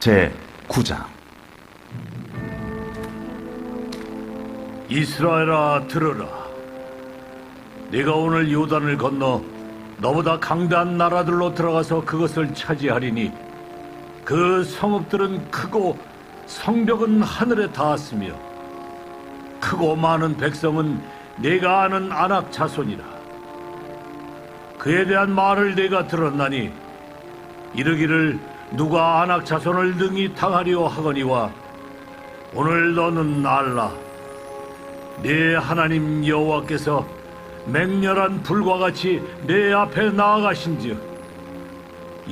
제9장. 이스라엘아, 들으라. 네가 오늘 요단을 건너 너보다 강대한 나라들로 들어가서 그것을 차지하리니 그 성읍들은 크고 성벽은 하늘에 닿았으며 크고 많은 백성은 네가 아는 아낙 자손이라. 그에 대한 말을 네가 들었나니 이르기를 누가 아낙 자손을 능히 당하리오 하거니와 오늘 너는 알라. 네 하나님 여호와께서 맹렬한 불과 같이 내 앞에 나아가신즉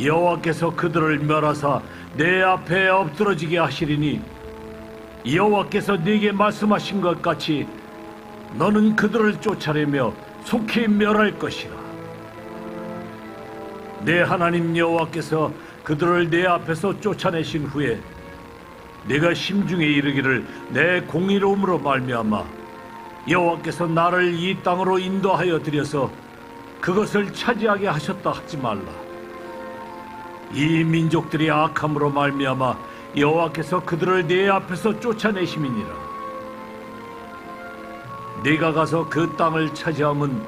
여호와께서 그들을 멸하사 내 앞에 엎드러지게 하시리니 여호와께서 네게 말씀하신 것 같이 너는 그들을 쫓아내며 속히 멸할 것이라. 내 하나님 여호와께서 그들을 내 앞에서 쫓아내신 후에 네가 심중에 이르기를 내 공의로움으로 말미암아 여호와께서 나를 이 땅으로 인도하여 들여서 그것을 차지하게 하셨다 하지 말라. 이 민족들이 악함으로 말미암아 여호와께서 그들을 네 앞에서 쫓아내심이니라. 네가 가서 그 땅을 차지함은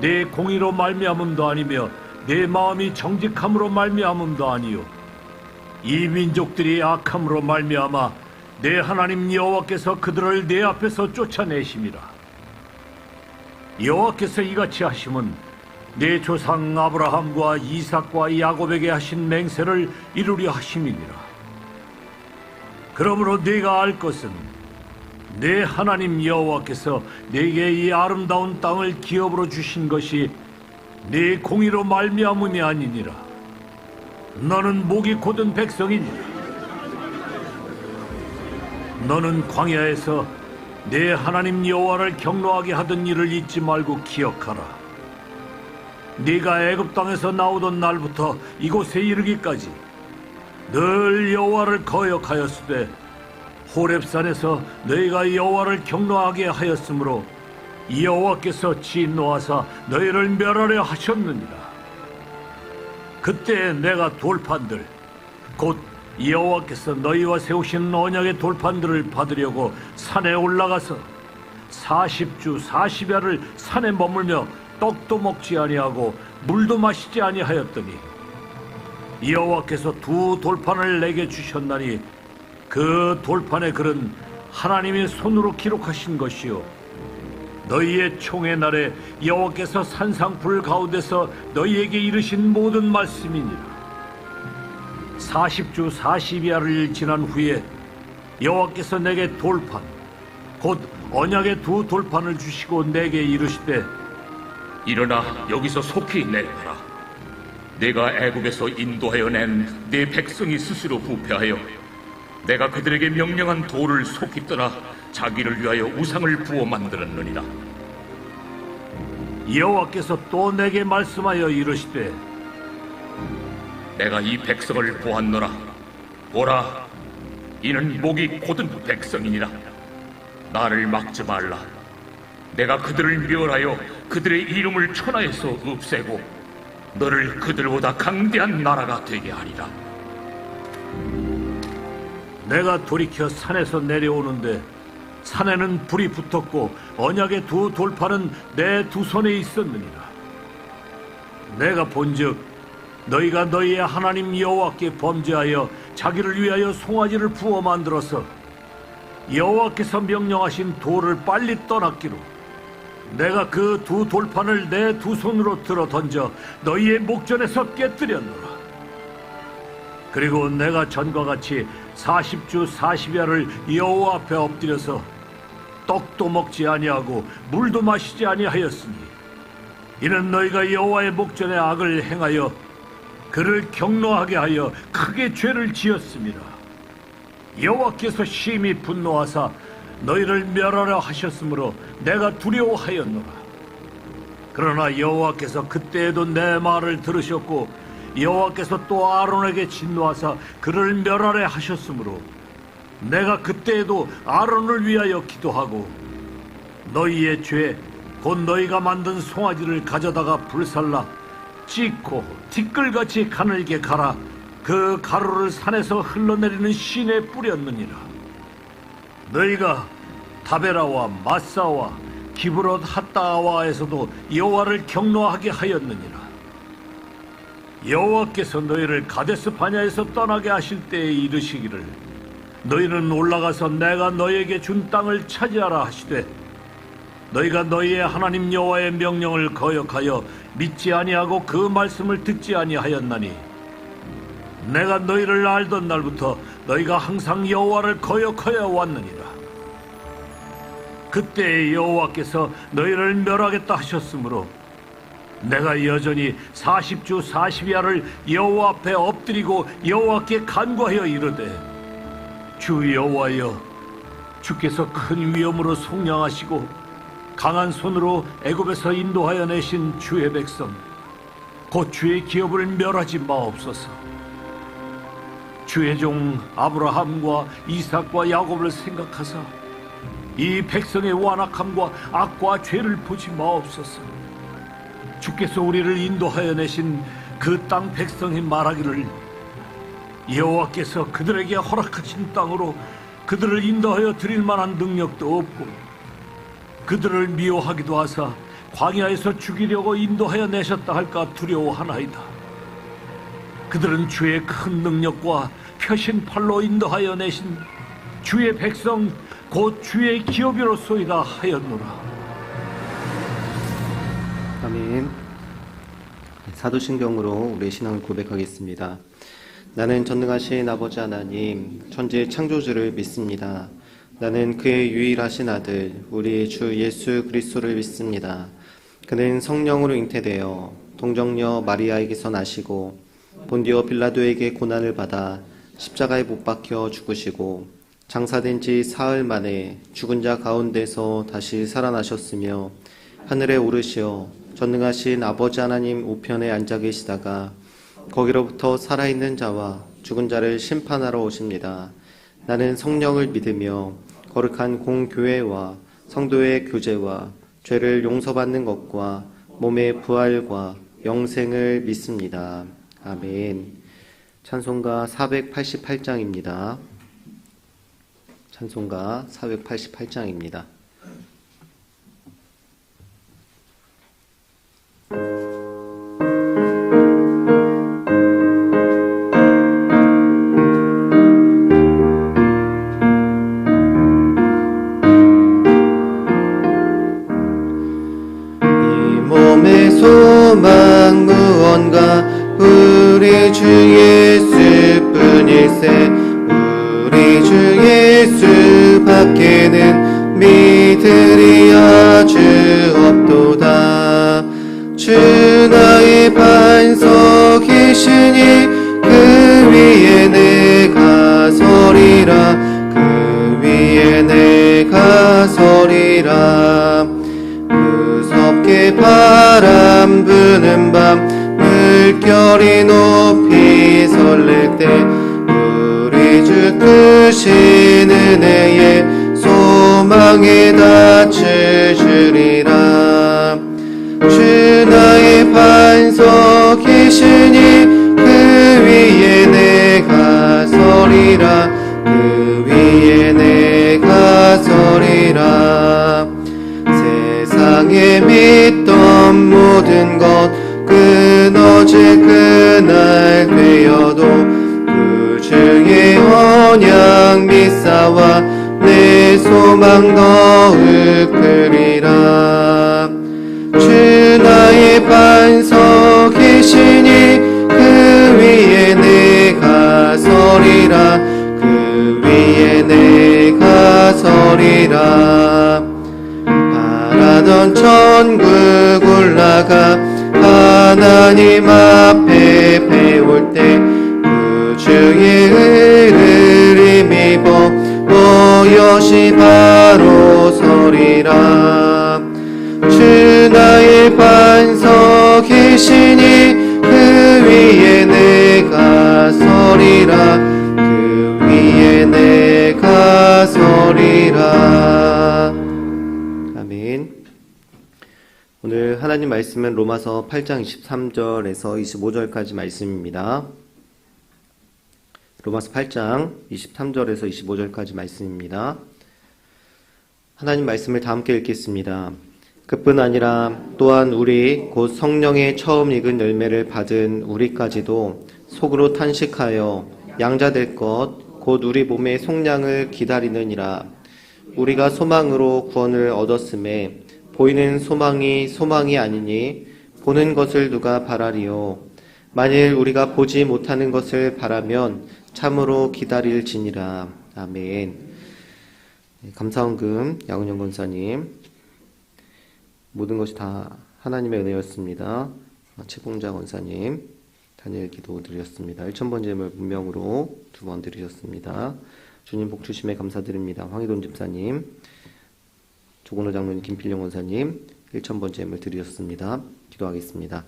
내 공의로 말미암음도 아니며 내 마음이 정직함으로 말미암음도 아니요 이 민족들이 악함으로 말미암아 내 하나님 여호와께서 그들을 내 앞에서 쫓아내심이라. 여호와께서 이같이 하심은 내 조상 아브라함과 이삭과 야곱에게 하신 맹세를 이루려 하심이니라. 그러므로 네가 알 것은 내 하나님 여호와께서 네게 이 아름다운 땅을 기업으로 주신 것이 네 공의로 말미암음이 아니니라. 너는 목이 곧은 백성이니라. 너는 광야에서 내 하나님 여호와를 경노하게 하던 일을 잊지 말고 기억하라. 네가 애굽 땅에서 나오던 날부터 이곳에 이르기까지 늘 여호와를 거역하였으되 호렙산에서 너희가 여호와를 경노하게 하였으므로 여호와께서 진노하사 너희를 멸하려 하셨느니라. 그때 내가 돌판들 곧 여호와께서 너희와 세우신 언약의 돌판들을 받으려고 산에 올라가서 40주 40야를 산에 머물며 떡도 먹지 아니하고 물도 마시지 아니하였더니 여호와께서 두 돌판을 내게 주셨나니 그 돌판의 글은 하나님의 손으로 기록하신 것이요 너희의 총의 날에 여호와께서 산상불 가운데서 너희에게 이르신 모든 말씀이니라. 40주 40야를 지난 후에 여호와께서 내게 돌판 곧 언약의 두 돌판을 주시고 내게 이르시되 일어나 여기서 속히 내려가라. 내가 애굽에서 인도하여 낸 네 백성이 스스로 부패하여 내가 그들에게 명령한 돌을 속히 떠나 자기를 위하여 우상을 부어 만들었느니라. 여호와께서 또 내게 말씀하여 이르시되 내가 이 백성을 보았노라. 보라, 이는 목이 곧은 백성이니라. 나를 막지 말라. 내가 그들을 멸하여 그들의 이름을 천하에서 없애고 너를 그들보다 강대한 나라가 되게 하리라. 내가 돌이켜 산에서 내려오는데 산에는 불이 붙었고 언약의 두 돌판은 내 두 손에 있었느니라. 내가 본즉 너희가 너희의 하나님 여호와께 범죄하여 자기를 위하여 송아지를 부어 만들어서 여호와께서 명령하신 돌을 빨리 떠났기로 내가 그 두 돌판을 내 두 손으로 들어 던져 너희의 목전에서 깨뜨렸노라. 그리고 내가 전과 같이 40주 40야를 여호와 앞에 엎드려서 떡도 먹지 아니하고 물도 마시지 아니하였으니 이는 너희가 여호와의 목전에 악을 행하여 그를 경노하게 하여 크게 죄를 지었습니다. 여호와께서 심히 분노하사 너희를 멸하려 하셨으므로 내가 두려워하였노라. 그러나 여호와께서 그때에도 내 말을 들으셨고 여호와께서 또 아론에게 진노하사 그를 멸하려 하셨으므로 내가 그때에도 아론을 위하여 기도하고 너희의 죄 곧 너희가 만든 송아지를 가져다가 불살라 찢고 티끌같이 가늘게 갈아 그 가루를 산에서 흘러내리는 신에 뿌렸느니라. 너희가 다베라와 마사와 기브롯 핫다와에서도 여호와를 경노하게 하였느니라. 여호와께서 너희를 가데스 바냐에서 떠나게 하실 때에 이르시기를 너희는 올라가서 내가 너희에게 준 땅을 차지하라 하시되 너희가 너희의 하나님 여호와의 명령을 거역하여 믿지 아니하고 그 말씀을 듣지 아니하였나니 내가 너희를 알던 날부터 너희가 항상 여호와를 거역하여 왔느니라. 그때 여호와께서 너희를 멸하겠다 하셨으므로 내가 여전히 40주 40야를 여호와 앞에 엎드리고 여호와께 간구하여 이르되 주 여호와여, 주께서 큰 위엄으로 속량하시고 강한 손으로 애굽에서 인도하여 내신 주의 백성 곧 주의 기업을 멸하지 마옵소서. 주의 종 아브라함과 이삭과 야곱을 생각하사 이 백성의 완악함과 악과 죄를 보지 마옵소서. 주께서 우리를 인도하여 내신 그 땅 백성이 말하기를 여호와께서 그들에게 허락하신 땅으로 그들을 인도하여 드릴 만한 능력도 없고 그들을 미워하기도 하사 광야에서 죽이려고 인도하여 내셨다 할까 두려워하나이다. 그들은 주의 큰 능력과 펴신 팔로 인도하여 내신 주의 백성 곧 주의 기업이로소이다 하였노라. 아멘. 사도신경으로 우리의 신앙을 고백하겠습니다. 나는 전능하신 아버지 하나님, 천지의 창조주를 믿습니다. 나는 그의 유일하신 아들, 우리 주 예수 그리스도를 믿습니다. 그는 성령으로 잉태되어 동정녀 마리아에게서 나시고 본디오 빌라도에게 고난을 받아 십자가에 못 박혀 죽으시고 장사된 지 사흘 만에 죽은 자 가운데서 다시 살아나셨으며 하늘에 오르시어 전능하신 아버지 하나님 우편에 앉아 계시다가 거기로부터 살아있는 자와 죽은 자를 심판하러 오십니다. 나는 성령을 믿으며 거룩한 공교회와 성도의 교제와 죄를 용서받는 것과 몸의 부활과 영생을 믿습니다. 아멘. 찬송가 488장입니다. 찬송가 488장입니다. 소망 무언가 우리 주 예수뿐일세. 우리 주 예수 밖에는 믿으리 아주 없도다. 주 나의 반석이시니 그 위에 내가 서리라. 그 위에 내가 서리라. 무섭게 바람 부는 밤 물결이 높이 설렐 때 우리 주 크신 은혜에 소망에 닿을 줄이라. 주 나의 반석이시니 그 위에 내가 서리라. 그 위에 내가 서리라. 세상에 믿던 모든 것 끊어질 그날 되어도 그 주의 언약 믿사와 내 소망 더욱 크리라. 주 나의 반석이시니 그 위에 내가 서리라. 그 위에 내가 서리라. 바라던 천국 올라가 하나님 앞에 배울 때 그 주의 의를 힘입어 무엇이 바로 서리라. 주 나의 반석이시니 그 위에 내가 서리라. 그 위에 내가 서리라. 아멘. 오늘 하나님 말씀은 로마서 8장 23절에서 25절까지 말씀입니다. 로마서 8장 23절에서 25절까지 말씀입니다. 하나님 말씀을 다 함께 읽겠습니다. 그뿐 아니라 또한 우리 곧 성령의 처음 익은 열매를 받은 우리까지도 속으로 탄식하여 양자될 것 곧 우리 몸의 속량을 기다리느니라. 우리가 소망으로 구원을 얻었음에 보이는 소망이 아니니 보는 것을 누가 바라리요. 만일 우리가 보지 못하는 것을 바라면 참으로 기다릴지니라. 아멘. 감사원금 양은영 권사님, 모든 것이 다 하나님의 은혜였습니다. 최봉자 권사님, 다니엘 기도 드렸습니다. 1000번 제물 문명으로 2번 드리셨습니다. 주님 복 주심에 감사드립니다. 황희돈 집사님, 조건호 장로님, 김필영 권사님 1000번 제물 드리셨습니다. 기도하겠습니다.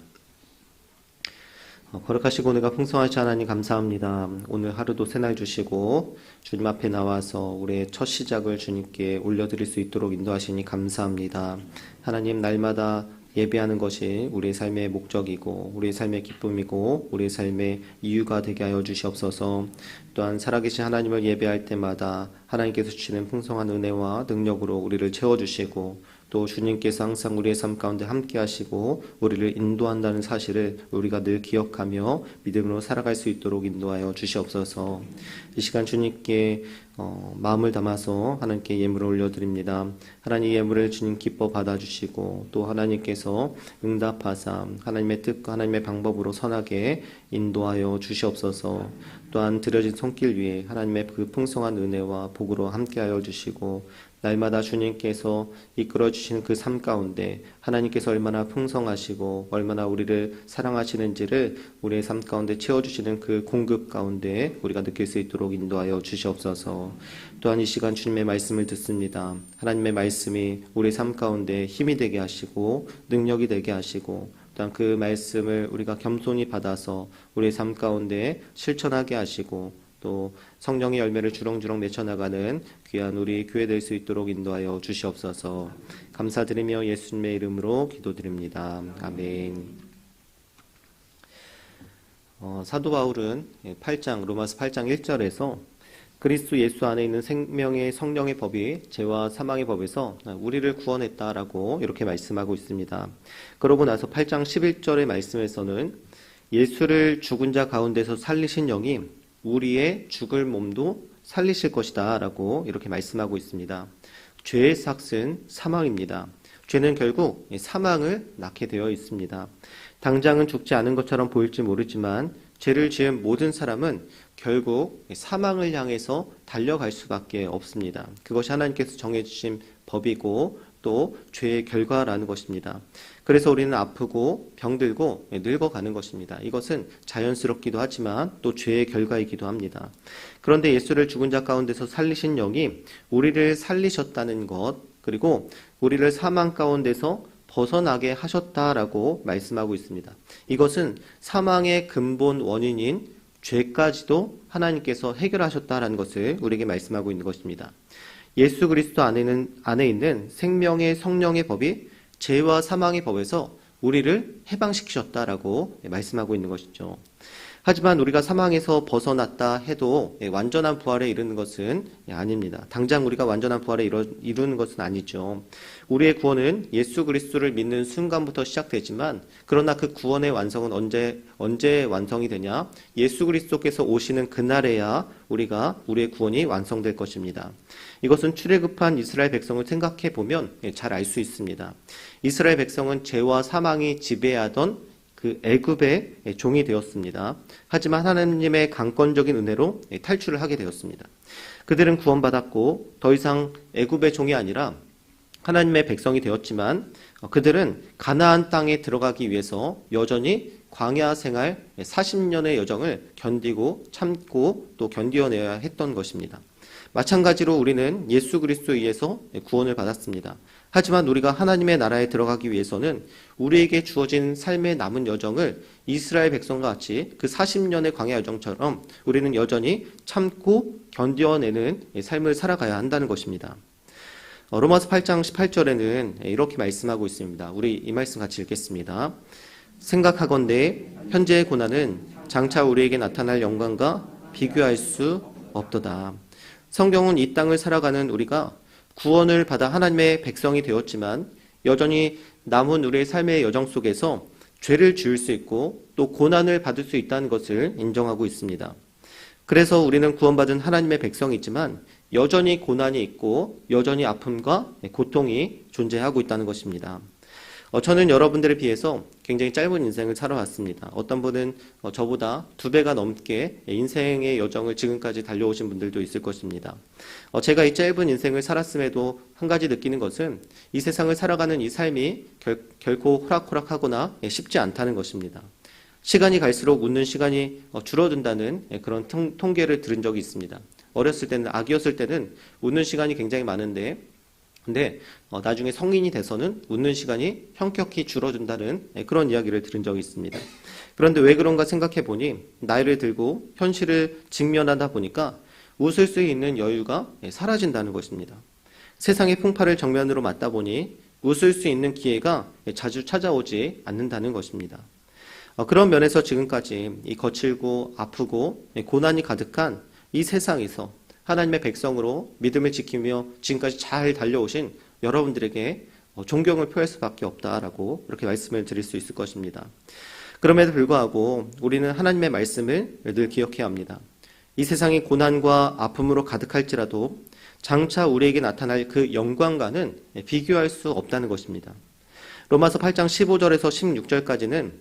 거룩하시고 은혜가 풍성하시 하나님 감사합니다. 오늘 하루도 새날 주시고 주님 앞에 나와서 우리의 첫 시작을 주님께 올려드릴 수 있도록 인도하시니 감사합니다. 하나님, 날마다 예배하는 것이 우리의 삶의 목적이고 우리의 삶의 기쁨이고 우리의 삶의 이유가 되게 하여 주시옵소서. 또한 살아계신 하나님을 예배할 때마다 하나님께서 주시는 풍성한 은혜와 능력으로 우리를 채워주시고 또 주님께서 항상 우리의 삶 가운데 함께 하시고 우리를 인도한다는 사실을 우리가 늘 기억하며 믿음으로 살아갈 수 있도록 인도하여 주시옵소서. 이 시간 주님께 마음을 담아서 하나님께 예물을 올려드립니다. 하나님 예물을 주님 기뻐 받아주시고 또 하나님께서 응답하사 하나님의 뜻과 하나님의 방법으로 선하게 인도하여 주시옵소서. 또한 드려진 손길 위에 하나님의 그 풍성한 은혜와 복으로 함께하여 주시고 날마다 주님께서 이끌어 주시는 그 삶 가운데 하나님께서 얼마나 풍성하시고 얼마나 우리를 사랑하시는지를 우리의 삶 가운데 채워주시는 그 공급 가운데 우리가 느낄 수 있도록 인도하여 주시옵소서. 또한 이 시간 주님의 말씀을 듣습니다. 하나님의 말씀이 우리의 삶 가운데 힘이 되게 하시고 능력이 되게 하시고 또한 그 말씀을 우리가 겸손히 받아서 우리의 삶 가운데 실천하게 하시고 또 성령의 열매를 주렁주렁 맺혀나가는 귀한 우리 교회 될 수 있도록 인도하여 주시옵소서. 감사드리며 예수님의 이름으로 기도드립니다. 아멘. 사도 바울은 로마서 8장 1절에서 그리스도 예수 안에 있는 생명의 성령의 법이 죄와 사망의 법에서 우리를 구원했다라고 이렇게 말씀하고 있습니다. 그러고 나서 8장 11절의 말씀에서는 예수를 죽은 자 가운데서 살리신 영이 우리의 죽을 몸도 살리실 것이다 라고 이렇게 말씀하고 있습니다. 죄의 삭은 사망입니다. 죄는 결국 사망을 낳게 되어 있습니다. 당장은 죽지 않은 것처럼 보일지 모르지만 죄를 지은 모든 사람은 결국 사망을 향해서 달려갈 수밖에 없습니다. 그것이 하나님께서 정해주신 법이고 또 죄의 결과라는 것입니다. 그래서 우리는 아프고 병들고 늙어가는 것입니다. 이것은 자연스럽기도 하지만 또 죄의 결과이기도 합니다. 그런데 예수를 죽은 자 가운데서 살리신 영이 우리를 살리셨다는 것, 그리고 우리를 사망 가운데서 벗어나게 하셨다라고 말씀하고 있습니다. 이것은 사망의 근본 원인인 죄까지도 하나님께서 해결하셨다라는 것을 우리에게 말씀하고 있는 것입니다. 예수 그리스도 안에 있는 생명의 성령의 법이 죄와 사망의 법에서 우리를 해방시키셨다라고 말씀하고 있는 것이죠. 하지만 우리가 사망에서 벗어났다 해도 완전한 부활에 이르는 것은 아닙니다. 당장 우리가 완전한 부활에 이루는 것은 아니죠. 우리의 구원은 예수 그리스도를 믿는 순간부터 시작되지만 그러나 그 구원의 완성은 언제 완성이 되냐? 예수 그리스도께서 오시는 그날에야 우리의 구원이 완성될 것입니다. 이것은 출애굽한 이스라엘 백성을 생각해 보면 잘 알 수 있습니다. 이스라엘 백성은 죄와 사망이 지배하던 그 애굽의 종이 되었습니다. 하지만 하나님의 강권적인 은혜로 탈출을 하게 되었습니다. 그들은 구원받았고 더 이상 애굽의 종이 아니라 하나님의 백성이 되었지만 그들은 가나안 땅에 들어가기 위해서 여전히 광야 생활 40년의 여정을 견디고 참고 또 견디어내야 했던 것입니다. 마찬가지로 우리는 예수 그리스도에 의해서 구원을 받았습니다. 하지만 우리가 하나님의 나라에 들어가기 위해서는 우리에게 주어진 삶의 남은 여정을 이스라엘 백성과 같이 그 40년의 광야 여정처럼 우리는 여전히 참고 견뎌내는 삶을 살아가야 한다는 것입니다. 로마서 8장 18절에는 이렇게 말씀하고 있습니다. 우리 이 말씀 같이 읽겠습니다. 생각하건대 현재의 고난은 장차 우리에게 나타날 영광과 비교할 수 없도다. 성경은 이 땅을 살아가는 우리가 구원을 받아 하나님의 백성이 되었지만 여전히 남은 우리의 삶의 여정 속에서 죄를 지을 수 있고 또 고난을 받을 수 있다는 것을 인정하고 있습니다. 그래서 우리는 구원받은 하나님의 백성이지만 여전히 고난이 있고 여전히 아픔과 고통이 존재하고 있다는 것입니다. 저는 여러분들에 비해서 굉장히 짧은 인생을 살아왔습니다. 어떤 분은 저보다 2배가 넘게 인생의 여정을 지금까지 달려오신 분들도 있을 것입니다. 제가 이 짧은 인생을 살았음에도 한 가지 느끼는 것은 이 세상을 살아가는 이 삶이 결코 호락호락하거나 쉽지 않다는 것입니다. 시간이 갈수록 웃는 시간이 줄어든다는 그런 통계를 들은 적이 있습니다. 어렸을 때는, 아기였을 때는 웃는 시간이 굉장히 많은데 근데 나중에 성인이 돼서는 웃는 시간이 현격히 줄어든다는 그런 이야기를 들은 적이 있습니다. 그런데 왜 그런가 생각해 보니 나이를 들고 현실을 직면하다 보니까 웃을 수 있는 여유가 사라진다는 것입니다. 세상의 풍파를 정면으로 맞다 보니 웃을 수 있는 기회가 자주 찾아오지 않는다는 것입니다. 그런 면에서 지금까지 이 거칠고 아프고 고난이 가득한 이 세상에서 하나님의 백성으로 믿음을 지키며 지금까지 잘 달려오신 여러분들에게 존경을 표할 수밖에 없다라고 이렇게 말씀을 드릴 수 있을 것입니다. 그럼에도 불구하고 우리는 하나님의 말씀을 늘 기억해야 합니다. 이 세상이 고난과 아픔으로 가득할지라도 장차 우리에게 나타날 그 영광과는 비교할 수 없다는 것입니다. 로마서 8장 15절에서 16절까지는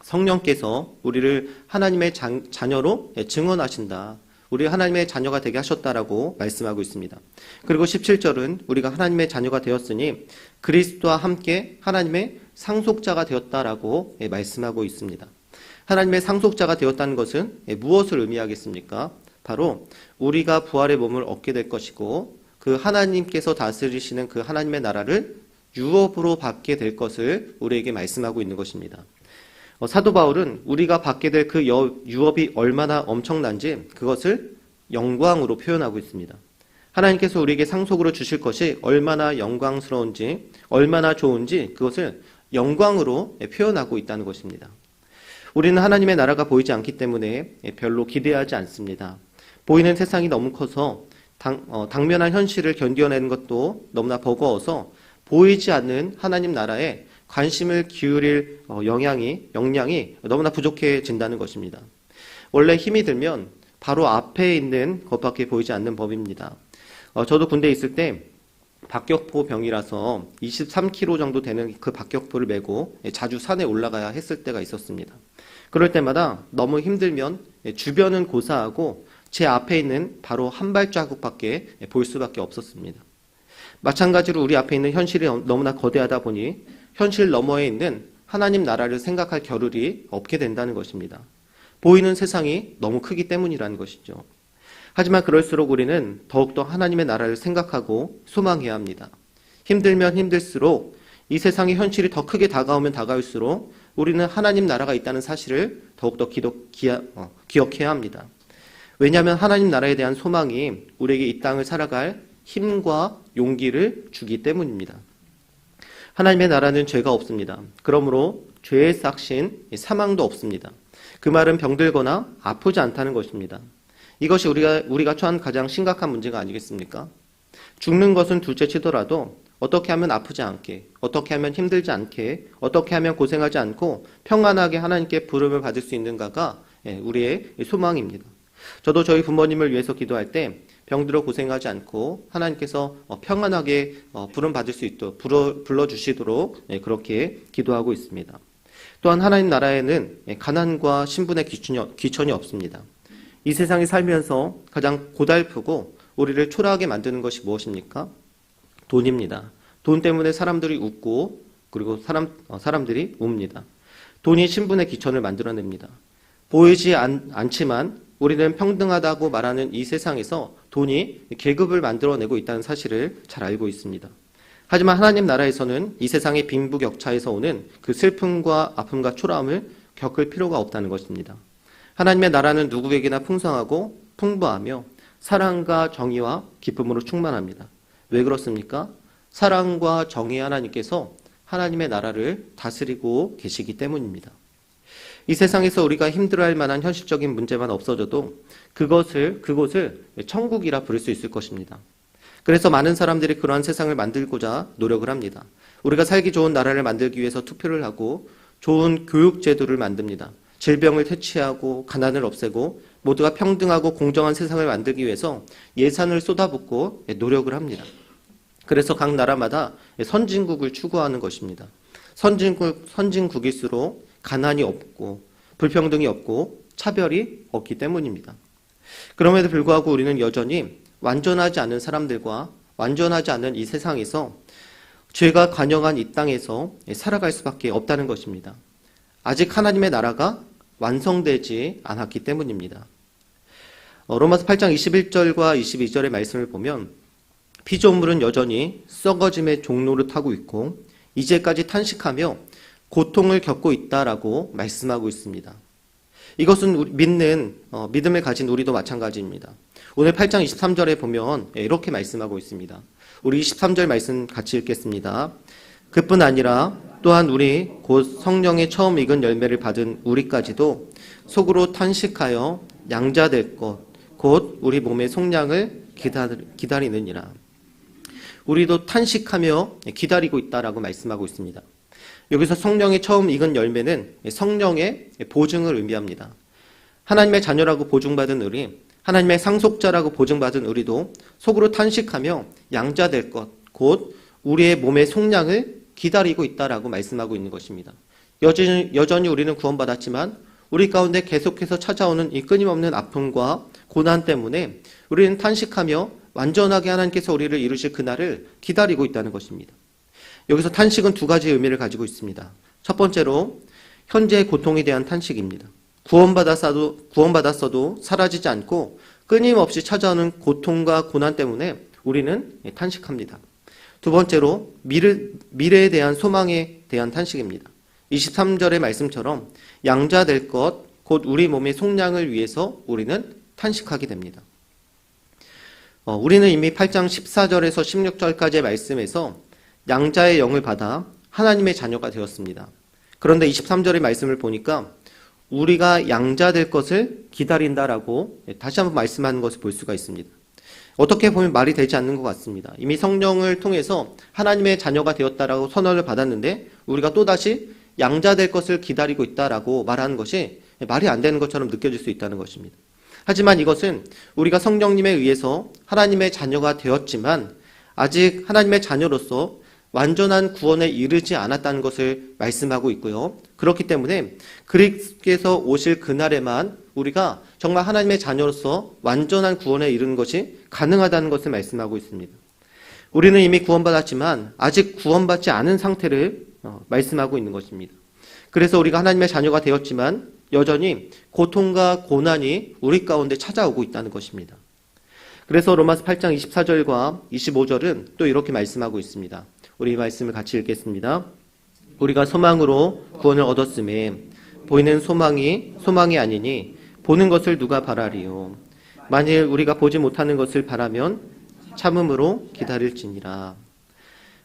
성령께서 우리를 하나님의 자녀로 증언하신다. 우리 하나님의 자녀가 되게 하셨다라고 말씀하고 있습니다. 그리고 17절은 우리가 하나님의 자녀가 되었으니 그리스도와 함께 하나님의 상속자가 되었다라고 말씀하고 있습니다. 하나님의 상속자가 되었다는 것은 무엇을 의미하겠습니까? 바로 우리가 부활의 몸을 얻게 될 것이고 그 하나님께서 다스리시는 그 하나님의 나라를 유업으로 받게 될 것을 우리에게 말씀하고 있는 것입니다. 사도 바울은 우리가 받게 될 그 유업이 얼마나 엄청난지 그것을 영광으로 표현하고 있습니다. 하나님께서 우리에게 상속으로 주실 것이 얼마나 영광스러운지 얼마나 좋은지 그것을 영광으로 표현하고 있다는 것입니다. 우리는 하나님의 나라가 보이지 않기 때문에 별로 기대하지 않습니다. 보이는 세상이 너무 커서 당면한 현실을 견뎌내는 것도 너무나 버거워서 보이지 않는 하나님 나라에 관심을 기울일 역량이 너무나 부족해진다는 것입니다. 원래 힘이 들면 바로 앞에 있는 것밖에 보이지 않는 법입니다. 저도 군대에 있을 때 박격포 병이라서 23kg 정도 되는 그 박격포를 메고 자주 산에 올라가야 했을 때가 있었습니다. 그럴 때마다 너무 힘들면 주변은 고사하고 제 앞에 있는 바로 한 발자국밖에 볼 수밖에 없었습니다. 마찬가지로 우리 앞에 있는 현실이 너무나 거대하다 보니 현실 너머에 있는 하나님 나라를 생각할 겨를이 없게 된다는 것입니다. 보이는 세상이 너무 크기 때문이라는 것이죠. 하지만 그럴수록 우리는 더욱더 하나님의 나라를 생각하고 소망해야 합니다. 힘들면 힘들수록 이 세상의 현실이 더 크게 다가오면 다가올수록 우리는 하나님 나라가 있다는 사실을 더욱더 기억해야 합니다. 왜냐하면 하나님 나라에 대한 소망이 우리에게 이 땅을 살아갈 힘과 용기를 주기 때문입니다. 하나님의 나라는 죄가 없습니다. 그러므로 죄의 싹신 사망도 없습니다. 그 말은 병들거나 아프지 않다는 것입니다. 이것이 우리가 처한 가장 심각한 문제가 아니겠습니까? 죽는 것은 둘째 치더라도 어떻게 하면 아프지 않게, 어떻게 하면 힘들지 않게, 어떻게 하면 고생하지 않고 평안하게 하나님께 부름을 받을 수 있는가가 우리의 소망입니다. 저도 저희 부모님을 위해서 기도할 때 병들어 고생하지 않고 하나님께서 평안하게 부름 받을 수 있도록 불러주시도록 그렇게 기도하고 있습니다. 또한 하나님 나라에는 가난과 신분의 귀천이 없습니다. 이 세상에 살면서 가장 고달프고 우리를 초라하게 만드는 것이 무엇입니까? 돈입니다. 돈 때문에 사람들이 웃고 그리고 사람들이 웁니다. 돈이 신분의 귀천을 만들어냅니다. 보이지 않지만 우리는 평등하다고 말하는 이 세상에서 돈이 계급을 만들어내고 있다는 사실을 잘 알고 있습니다. 하지만 하나님 나라에서는 이 세상의 빈부격차에서 오는 그 슬픔과 아픔과 초라함을 겪을 필요가 없다는 것입니다. 하나님의 나라는 누구에게나 풍성하고 풍부하며 사랑과 정의와 기쁨으로 충만합니다. 왜 그렇습니까? 사랑과 정의의 하나님께서 하나님의 나라를 다스리고 계시기 때문입니다. 이 세상에서 우리가 힘들어할 만한 현실적인 문제만 없어져도 그곳을 천국이라 부를 수 있을 것입니다. 그래서 많은 사람들이 그러한 세상을 만들고자 노력을 합니다. 우리가 살기 좋은 나라를 만들기 위해서 투표를 하고 좋은 교육 제도를 만듭니다. 질병을 퇴치하고 가난을 없애고 모두가 평등하고 공정한 세상을 만들기 위해서 예산을 쏟아붓고 노력을 합니다. 그래서 각 나라마다 선진국을 추구하는 것입니다. 선진국일수록 가난이 없고 불평등이 없고 차별이 없기 때문입니다. 그럼에도 불구하고 우리는 여전히 완전하지 않은 사람들과 완전하지 않은 이 세상에서 죄가 관영한 이 땅에서 살아갈 수밖에 없다는 것입니다. 아직 하나님의 나라가 완성되지 않았기 때문입니다. 로마서 8장 21절과 22절의 말씀을 보면 피조물은 여전히 썩어짐의 종로를 타고 있고 이제까지 탄식하며 고통을 겪고 있다라고 말씀하고 있습니다. 이것은 믿음을 가진 우리도 마찬가지입니다. 오늘 8장 23절에 보면 이렇게 말씀하고 있습니다. 우리 23절 말씀 같이 읽겠습니다. 그뿐 아니라 또한 우리 곧 성령의 처음 익은 열매를 받은 우리까지도 속으로 탄식하여 양자될 것 곧 우리 몸의 속량을 기다리느니라. 우리도 탄식하며 기다리고 있다라고 말씀하고 있습니다. 여기서 성령의 처음 익은 열매는 성령의 보증을 의미합니다. 하나님의 자녀라고 보증받은 우리, 하나님의 상속자라고 보증받은 우리도 속으로 탄식하며 양자될 것, 곧 우리의 몸의 속량을 기다리고 있다라고 말씀하고 있는 것입니다. 여전히 우리는 구원받았지만 우리 가운데 계속해서 찾아오는 이 끊임없는 아픔과 고난 때문에 우리는 탄식하며 완전하게 하나님께서 우리를 이루실 그날을 기다리고 있다는 것입니다. 여기서 탄식은 두 가지 의미를 가지고 있습니다. 첫 번째로 현재의 고통에 대한 탄식입니다. 구원받았어도 사라지지 않고 끊임없이 찾아오는 고통과 고난 때문에 우리는 탄식합니다. 두 번째로 미래에 대한 소망에 대한 탄식입니다. 23절의 말씀처럼 양자될 것, 곧 우리 몸의 속량을 위해서 우리는 탄식하게 됩니다. 우리는 이미 8장 14절에서 16절까지의 말씀에서 양자의 영을 받아 하나님의 자녀가 되었습니다. 그런데 23절의 말씀을 보니까 우리가 양자될 것을 기다린다라고 다시 한번 말씀하는 것을 볼 수가 있습니다. 어떻게 보면 말이 되지 않는 것 같습니다. 이미 성령을 통해서 하나님의 자녀가 되었다라고 선언을 받았는데 우리가 또다시 양자될 것을 기다리고 있다라고 말하는 것이 말이 안 되는 것처럼 느껴질 수 있다는 것입니다. 하지만 이것은 우리가 성령님에 의해서 하나님의 자녀가 되었지만 아직 하나님의 자녀로서 완전한 구원에 이르지 않았다는 것을 말씀하고 있고요. 그렇기 때문에 그리스도께서 오실 그날에만 우리가 정말 하나님의 자녀로서 완전한 구원에 이르는 것이 가능하다는 것을 말씀하고 있습니다. 우리는 이미 구원받았지만 아직 구원받지 않은 상태를 말씀하고 있는 것입니다. 그래서 우리가 하나님의 자녀가 되었지만 여전히 고통과 고난이 우리 가운데 찾아오고 있다는 것입니다. 그래서 로마서 8장 24절과 25절은 또 이렇게 말씀하고 있습니다. 우리 말씀을 같이 읽겠습니다. 우리가 소망으로 구원을 얻었음에 보이는 소망이 아니니 보는 것을 누가 바라리요. 만일 우리가 보지 못하는 것을 바라면 참음으로 기다릴지니라.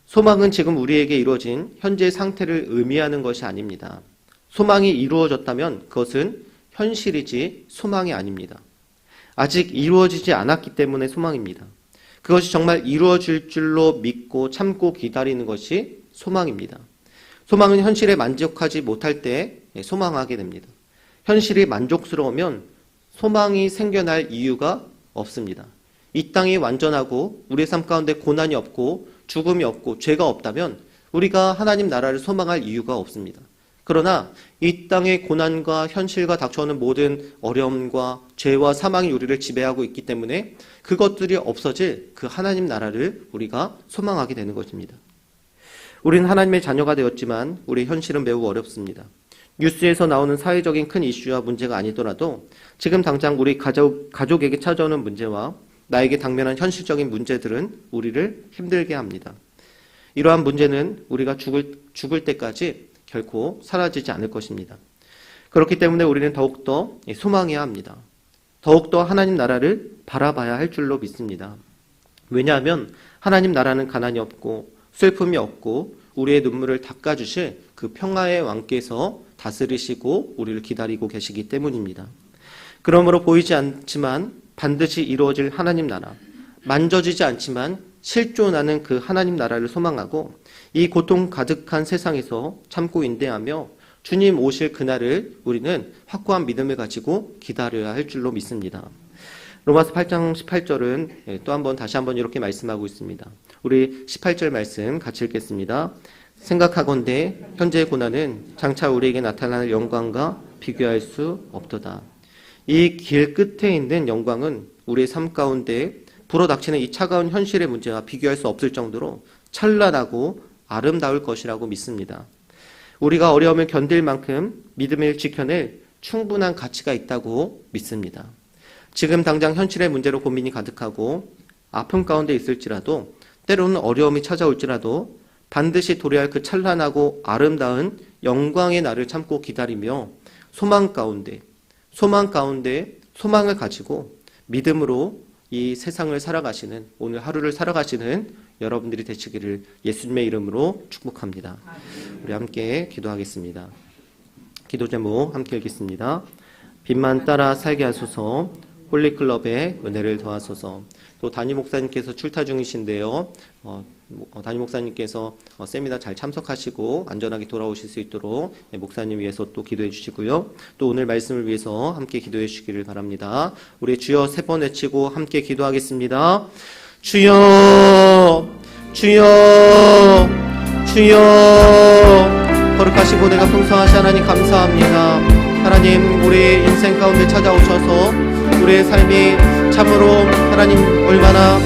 소망은 지금 우리에게 이루어진 현재의 상태를 의미하는 것이 아닙니다. 소망이 이루어졌다면 그것은 현실이지 소망이 아닙니다. 아직 이루어지지 않았기 때문에 소망입니다. 그것이 정말 이루어질 줄로 믿고 참고 기다리는 것이 소망입니다. 소망은 현실에 만족하지 못할 때 소망하게 됩니다. 현실이 만족스러우면 소망이 생겨날 이유가 없습니다. 이 땅이 완전하고 우리의 삶 가운데 고난이 없고 죽음이 없고 죄가 없다면 우리가 하나님 나라를 소망할 이유가 없습니다. 그러나 이 땅의 고난과 현실과 닥쳐오는 모든 어려움과 죄와 사망이 우리를 지배하고 있기 때문에 그것들이 없어질 그 하나님 나라를 우리가 소망하게 되는 것입니다. 우리는 하나님의 자녀가 되었지만 우리의 현실은 매우 어렵습니다. 뉴스에서 나오는 사회적인 큰 이슈와 문제가 아니더라도 지금 당장 우리 가족에게 찾아오는 문제와 나에게 당면한 현실적인 문제들은 우리를 힘들게 합니다. 이러한 문제는 우리가 죽을 때까지 결코 사라지지 않을 것입니다. 그렇기 때문에 우리는 더욱더 소망해야 합니다. 더욱더 하나님 나라를 바라봐야 할 줄로 믿습니다. 왜냐하면 하나님 나라는 가난이 없고 슬픔이 없고 우리의 눈물을 닦아주실 그 평화의 왕께서 다스리시고 우리를 기다리고 계시기 때문입니다. 그러므로 보이지 않지만 반드시 이루어질 하나님 나라, 만져지지 않지만 실존하는 그 하나님 나라를 소망하고 이 고통 가득한 세상에서 참고 인내하며 주님 오실 그날을 우리는 확고한 믿음을 가지고 기다려야 할 줄로 믿습니다. 로마서 8장 18절은 또 한번 다시 한번 이렇게 말씀하고 있습니다. 우리 18절 말씀 같이 읽겠습니다. 생각하건대 현재의 고난은 장차 우리에게 나타날 영광과 비교할 수 없도다. 이 길 끝에 있는 영광은 우리의 삶 가운데 불어닥치는 이 차가운 현실의 문제와 비교할 수 없을 정도로 찬란하고 아름다울 것이라고 믿습니다. 우리가 어려움을 견딜 만큼 믿음을 지켜낼 충분한 가치가 있다고 믿습니다. 지금 당장 현실의 문제로 고민이 가득하고 아픔 가운데 있을지라도 때로는 어려움이 찾아올지라도 반드시 도래할 그 찬란하고 아름다운 영광의 날을 참고 기다리며 소망 가운데 소망을 가지고 믿음으로 이 세상을 살아가시는, 오늘 하루를 살아가시는 여러분들이 되시기를 예수님의 이름으로 축복합니다. 우리 함께 기도하겠습니다. 기도 제목 함께 읽겠습니다. 빛만 따라 살게 하소서. 홀리클럽에 은혜를 더하소서. 또 담임 목사님께서 출타 중이신데요. 담임 목사님께서 세미나 잘 참석하시고 안전하게 돌아오실 수 있도록 목사님 위해서 또 기도해 주시고요. 또 오늘 말씀을 위해서 함께 기도해 주시기를 바랍니다. 우리 주여 3번 외치고 함께 기도하겠습니다. 주여, 주여, 주여. 거룩하시고 내가 풍성하신 하나님 감사합니다. 하나님, 우리 인생 가운데 찾아오셔서 우리의 삶이 참으로 하나님 얼마나